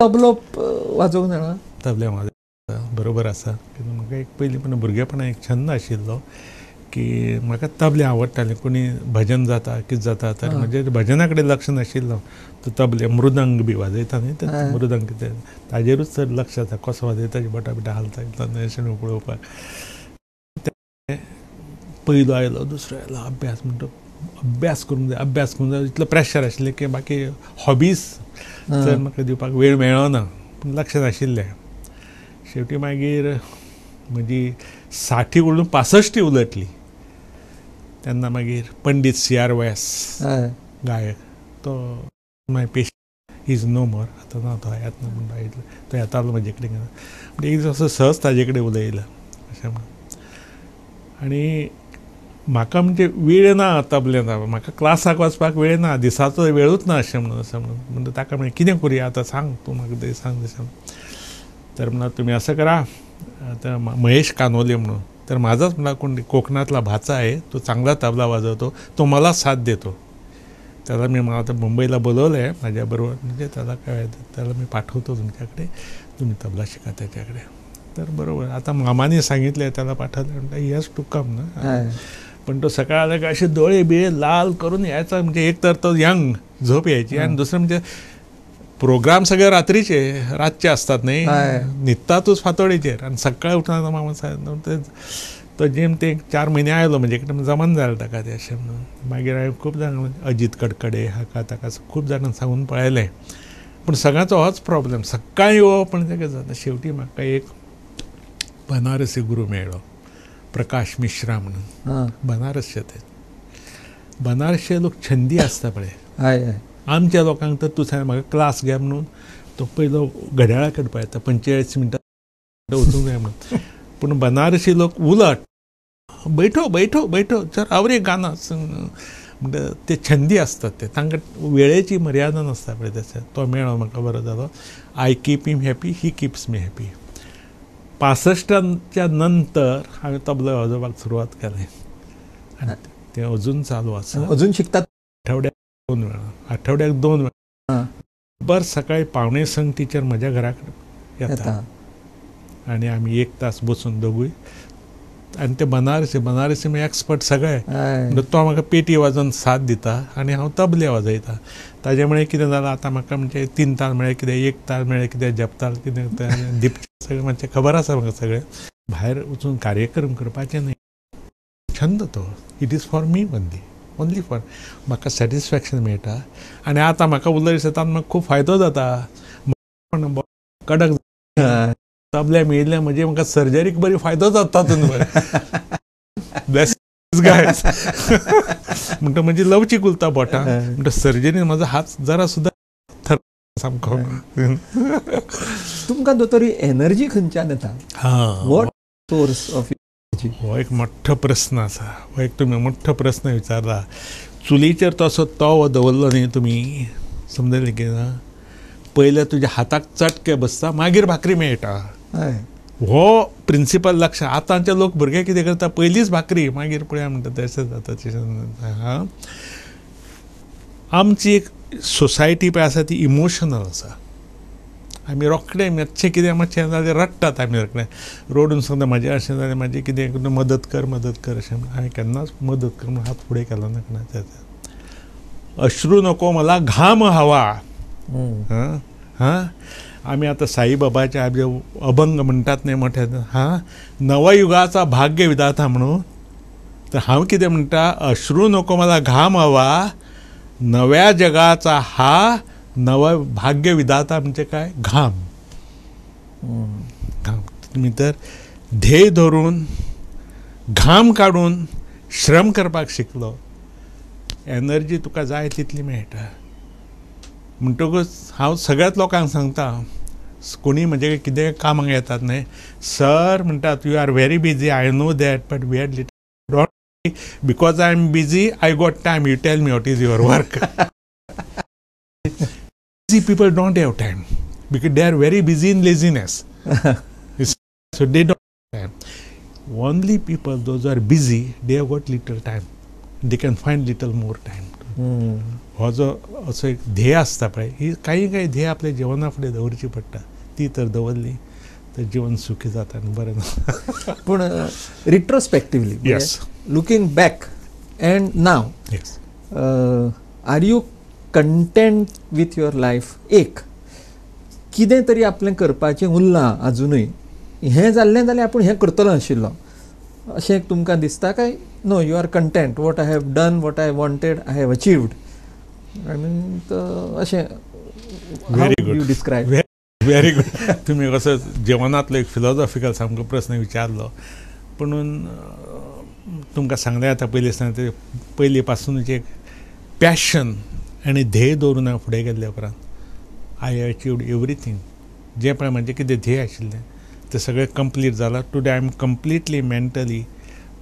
तबलो वाजोवंक जाणा? तबल्या वाजोवंक बरोबर आसा. म्हाका एक पयलीं पण भुरगेपणांत एक छंद आशिल्लो की म्हाका तबलें आवडटालें. कोणी भजन जाता कितें जाता तर म्हणजे भजना कडेन लक्ष नाशिल्लो. तो तबले मृदंग बी वाजयता न्ही, तर मृदंग कितें ताजेरूच तर लक्ष आसा, कसो वाजयता, बोटा बिटा हालता अशें पळोवपाक. पयलो आयलो, दुसरो आयलो, अभ्यास म्हणटा अभ्यास करूंक जाय इतलो प्रेशर आशिल्लें की बाकी हॉबीज तर म्हाका दिवपाक वेळ मेळ्ळो ना, पूण लक्ष नाशिल्लें. शेवटी मागीर म्हजी 60 कडून 65 उलटली. तेन्ना मागीर पंडीत C.R. व्यास गायक, तो माय पेशंट इज नो मोर, आतां ना तो येतना म्हणटा, तो येतालो म्हाजे कडेन. म्हणजे एक दीस असो सहज ताजे कडेन उलयलो अशें म्हणून. आनी म्हाका म्हणजे वेळ ना तबलें ना, म्हाका क्लासाक वचपाक वेळ ना, दिसाचो वेळूच ना अशें म्हणून. म्हणजे ताका म्हणलें कितें करुया आतां, सांग तूं म्हाका तें सांग तशें. तर म्हणा तुमी असं करा, आता महेश कानोले म्हणून, तर माझाच म्हणा कोण कोकणातला भाचा आहे, तो चांगला तबला वाजवतो, तो मला साथ देतो. त्याला मी आता मुंबईला बोलवलं आहे माझ्याबरोबर, म्हणजे त्याला काय त्याला मी पाठवतो तुमच्याकडे, तुम्ही तबला शिका त्याच्याकडे. तर बरोबर आता मामाने सांगितलं त्याला पाठवलं, म्हणलं ही हॅज टू कम ना. पण तो सकाळ आला का असे डोळे बिळे लाल करून यायचा. म्हणजे एक तर तो यंग झोप यायची, आणि दुसरं म्हणजे प्रोग्राम सगळे रातचे असतात नाही, न्हिदतातूच फातोडीचेर, आणि सकाळी उठून मामा साहेब तो जेम ते 4 महिने आयलो म्हणजे जमन जालें ताका ते अशें म्हणून. मागीर हांवें खूब जाण अजीत कडकडे हाका ताका खूब जाणांक सांगून पळयलें, पूण सगळ्यांचो होच प्रॉब्लेम, सकाळीं येवप पण तेका जाता. शेवटी म्हाका एक बनारसी गुरू मेळ्ळो, प्रकाश मिश्रा म्हणून. बनारसचे ते बनारसचे लोक छंदी आसता पळय, आमच्या लोकांक तर तूं सांग म्हाका क्लास घे म्हणून तो पयलो घड्याळा कडेन पळयता 45 मिनटां वचूंक जाय म्हणून. पूण बनारसी लोक उलट बैठो बैठो बैठो जर आवरे गाना म्हणजे ते छंदी असतात, ते तांकां वेळेची मर्यादा नासता पळय. तशें तो मेळ्ळो म्हाका, बरो जालो. I keep him happy, he keeps me happy. 65च्या नंतर हांवें तबला वाजोवपाक सुरवात केलें, आनी तें अजून चालू आसा. अजून शिकतात? आठवड्याक 2 वेळा बरं सकाळी 5:45 टिचर म्हज्या घरा कडेन येता, आनी आमी 1 तास बसून दोगूय. आनी ते बनारसी म्हणजे एक्सपर्ट सगळे. तो म्हाका पेटी वाजोवन साथ दिता आनी हांव तबले वाजयता. ताजे मुळे कितें जालां आतां म्हाका म्हणजे 3 ताल मेळ्ळे, कितें 1 ताल मेळ्ळे, कितें जपताल, कितें दिप सगळें मातशें खबर आसा म्हाका. सगळें भायर वचून कार्यक्रम करपाचें न्ही, छंद तो. It is for me only for म्हाका सॅटिस्फॅक्शन मेळटा. आनी आतां म्हाका उलयता म्हाका खूब फायदो जाता. कडक तबले मेळिल्ले म्हणजे म्हाका सर्जरीक बरी फायदो जाता तातूंत. म्हणटा म्हणजे लवचीक उरता बोटां, म्हणटा सर्जरीन म्हाजो हात जरा सुद्दां सामको. तुमकां दोतोर एनर्जी खंयच्यान येता? What source of energy? हो एक मोठो प्रस्न आसा. हो एक तुमी मोठो प्रस्न विचारला. चुलीचेर तसो तवो दवरलो न्ही तुमी, समजलें की ना, पयले तुज्या हाताक चटके बसता, मागीर भाकरी मेळटा. हो प्रिंसिपल लक्ष. आतांचे लोक भुरगे कितें करता, पयलींच भाकरी मागीर पळया म्हणटा, तशें जाता तशें. आमची एक सोसायटी पळय आसा ती इमोशनल आसा. आमी रोखडे मातशें कितें मातशें जालें रडटात आमी रोखडे. रोडून सुद्दां म्हाजें अशें जालें, म्हाजें कितें मदत कर अशें म्हणून हांवें केन्नाच मदत कर म्हणून हात फुडें केलो ना कोणाचो. अश्रू नको मला घाम हवा. आमी आतां साईबाबाचे अभंग म्हणटात न्ही मोठे, नवयुगाचा भाग्य विधाता म्हणून. तर हांव कितें म्हणटा, अश्रू नको मला घाम हवा, नव्या जगाचा हा नव भाग्य विधाता म्हणजे काय, घाम. तुम्ही तर ध्येय धरून घाम काढून श्रम करपाक शिकलो, एनर्जी तुका जाय तितली मेळटा. म्हणटकूच हांव सगळ्याच लोकांक सांगता, कोणी म्हणजे कितें कामाक येतात न्ही, सर म्हणटात you are very busy, I know that, but we are little don't, because I am busy I got time, you tell me what is your work. Busy people don't have time because they are very busy in laziness. So they don't have time. Only people, those who are busy, they have got little time. They can find little more time to हो जो असो एक ध्येय आसता पळय, ही काही ध्येय आपल्या जिवना फुडें दवरची पडटा. ती तर दवरली तर जीवन सुखी जाता आनी बरें जाता. पूण retrospectively looking back and now, are you content with your life? एक कितें तरी आपलें करपाचें उरलां अजुनूय, हें जाल्लें जाल्यार आपूण हें करतलो आशिल्लो अशें तुमकां दिसता काय? No, you are content, what I have done, what I wanted, I have achieved. अशें very good, you describe. Very good. तुमी कसो जिवनांतलो एक फिलॉसॉफिकल सामको प्रस्न विचारलो. पुणून तुमकां सांगलें आतां पयलीं पासूनच एक पॅशन आनी ध्येय दवरून हांव फुडें गेल्ल्या उपरांत आय अचिव्ड एवरीथींग. जें पळय म्हजें कितें ध्येय आशिल्लें तें सगळें कंप्लीट जालां. Today I am completely mentally,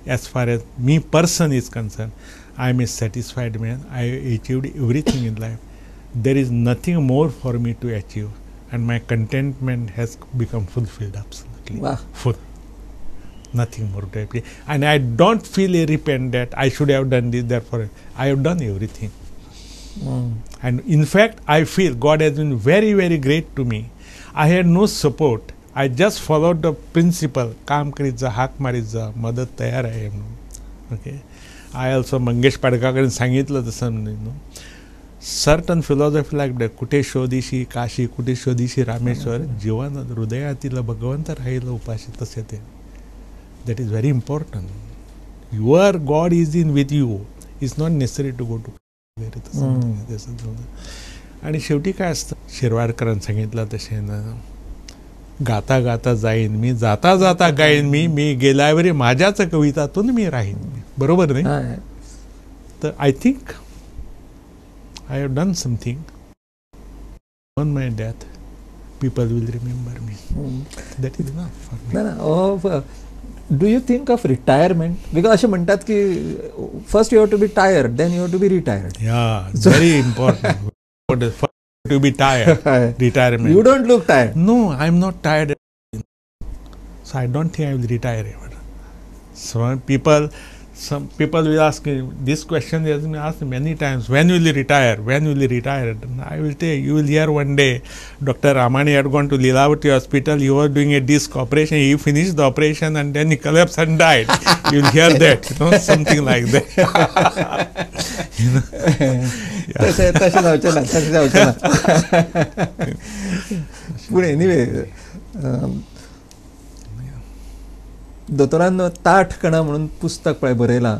as far as me person is concern, I am is satisfied man. I achieved everything in life. There is nothing more for me to achieve, and my contentment has become fulfilled, absolutely. Wow. Full. Nothing more to apply. And I don't feel a repent that I should have done this, therefore I have done everything. And in fact, I feel God has been very, very great to me. I had no support. I just followed the principle, काम करीत जा, हाक मारीत जा, मदत तयार आहे म्हणून. Okay. I also मंगेश पाडकाकडे सांगितलं तसं सर्टन फिलॉसॉफी लायक दॅट. कुठे शोधीशी काशी, कुठे शोधीशी रामेश्वर, जीवन हृदयातील भगवंत राहिलं उपाशी. तसे ते that is very important. Your God is in with you, is not necessary to go to तसं. आणि शेवटी काय असतं, शिरवाडकरांनी सांगितलं तशें, गाता गाता जाईन मी, जाता जाता गाईन मी गेल्यावरी माझ्याच कवितातून मी राहीन. बरोबर नाही? तर I think I have done something. On my death, people will remember me. That is enough for me. No. Do you think of retirement? Because असे म्हणतात की first you have to be tired, then you have to be retired. Yeah, very important. First to be tired. Retirement. You don't look tired. No, I am not tired. So I don't think I will retire ever. Some people will ask me this question. They have been asked many times, when will you retire? When will you retire? And I will tell you will hear one day Dr. Ramani had gone to Lilavati hospital. He was doing a disc operation. He finished the operation and then he collapsed and died. You will hear that, something like that. तसे जावचे ना. पण anyway, दोतोरान ताठ कणा म्हणून पुस्तक पळय बरयलां.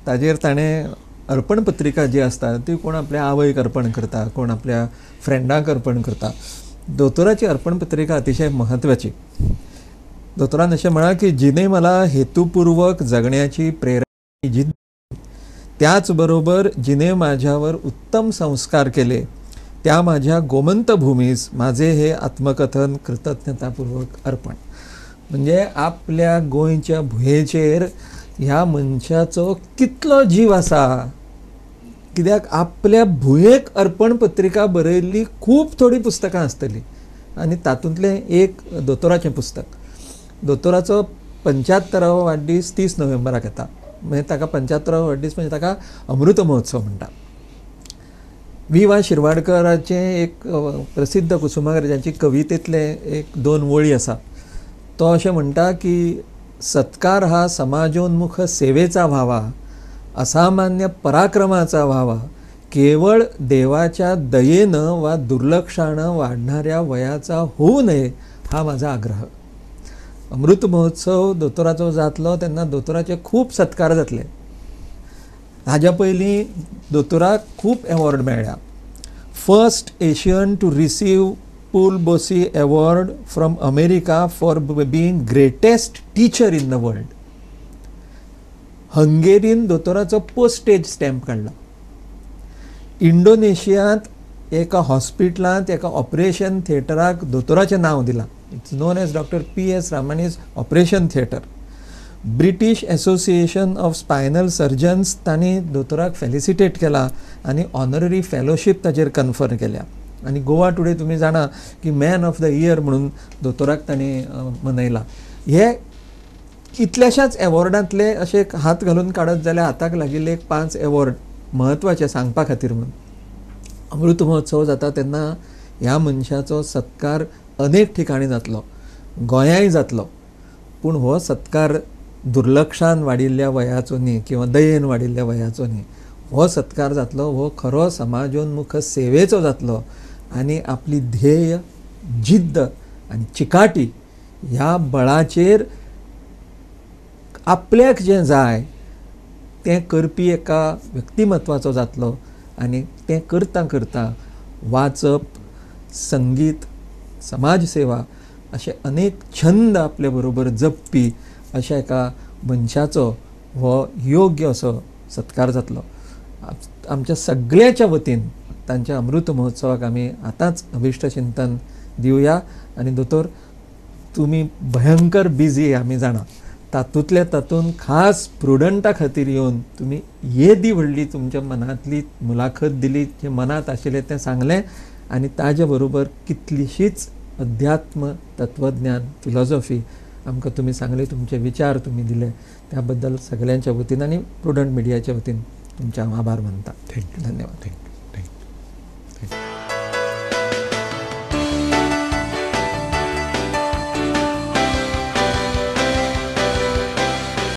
ताजेर ताणें अर्पण पत्रिका जी आसता ती कोण आपल्या आवयक अर्पण करता, कोण आपल्या फ्रेंडाक अर्पण करता. दोतोराची अर्पण पत्रिका अतिशय महत्वाची. दोतोरान अशें म्हणा की जिने मला हेतुपूर्वक जगण्याची प्रेरणा दिली, त्याचबरोबर जिने माझ्यावर उत्तम संस्कार केले, त्या माझ्या गोमंत भूमीस माझे हे आत्मकथन कृतज्ञतापूर्वक अर्पण. म्हणजे आपल्या गोंयच्या भुंयेचेर ह्या मनशाचो कितलो जीव आसा. कित्याक आपल्या भुंयेक अर्पण पत्रिका बरयल्ली खूब थोडी पुस्तकां आसतलीं आनी तातूंतलें एक दोतोराचें पुस्तक. दोतोराचो 75वां वाडदीस 30 नोव्हेंबराक येता. म्हणजे ताका 75वां वाडदीस म्हणजे ताका अमृत महोत्सव म्हणटा. वा शिरवाडकराचें एक प्रसिद्ध कुसुमाग्रजाची कवितेंतले एक 2 वळी आसा. तो अशें म्हणटा की सत्कार हा समाजोन्मुख सेवेचा व्हावा, असामान्य पराक्रमाचा व्हावा, केवळ देवाच्या दयेनं वा दुर्लक्षानं वाढणाऱ्या वयाचा होऊ नये हा माझा आग्रह. अमृत महोत्सव दोतोराचो जातलो तेन्ना दोतोराचे खूब सत्कार जातले. हाज्या पयलीं दोतोराक खूब एवॉर्ड मेळ्ळ्या. फर्स्ट एशियन टू रिसीव पूल बोसी award from America for being greatest teacher in the world. हंगेरीन दोतोराचो पोस्टेज स्टॅम्प काडला. इंडोनेशियांत एका हॉस्पिटलांत एका ऑपरेशन थिएटराक दोतोराचें नांव दिलां. It's known as doctor P.S. Ramani's operation theatre. British association of spinal surgeons तांणी दोतोराक फेलिसिटेट केला आनी ऑनररी फेलोशीप ताचेर कन्फर केल्या. आनी गोवा टुडे तुमी जाणा की मॅन ऑफ द इयर म्हणून दोतोराक तांणी मनयला. हे इतल्याशाच एवॉर्डांतले अशे हात घालून काडत जाल्यार हाताक लागिल्ले 5 एवॉर्ड महत्वाचें सांगपा खातीर म्हणून. अमृत महोत्सव जाता तेन्ना ह्या मनशाचो सत्कार अनेक ठिकाणी जातलो, गोंयांय जातलो, पूण हो सत्कार दुर्लक्षान वाडिल्ल्या वयाचो न्ही किंवा दयेन वाडिल्ल्या वयाचो न्ही. हो सत्कार जातलो हो खरो समाजोन्मुख सेवेचो जातलो आनी आपली ध्येय, जिद्द आनी चिकाटी ह्या बळाचेर आपल्याक जें जाय तें करपी एका व्यक्तिमत्वाचो जातलो आनी तें करता करता वाचप, संगीत, समाज सेवा अशे अनेक छंद आपले बरोबर जपपी अशा एका मनशाचो हो योग्य असो सत्कार जातलो. आमच्या सगळ्याच्या वतीन तांच्या अमृत महोत्सवाक आमी आतांच अभिश्ट चिंतन दिवया. आनी दोतोर तुमी भयंकर बिजी आमी जाणा, तातूंतल्या तातूंत खास प्रुडंटा खातीर येवन तुमी येदी व्हडली तुमच्या मनांतली मुलाखत दिली, जें मनांत आशिल्लें तें सांगलें आनी ताजे बरोबर कितलीशीच अध्यात्म, तत्वज्ञान, फिलॉसॉफी आमकां तुमी सांगले, तुमचे विचार तुमी दिले त्या बद्दल सगळ्यांच्या वतीन आनी प्रुडंट मिडियाच्या वतीन तुमचे हांव आभार मानता. थँक्यू. धन्यवाद. थँक्यू.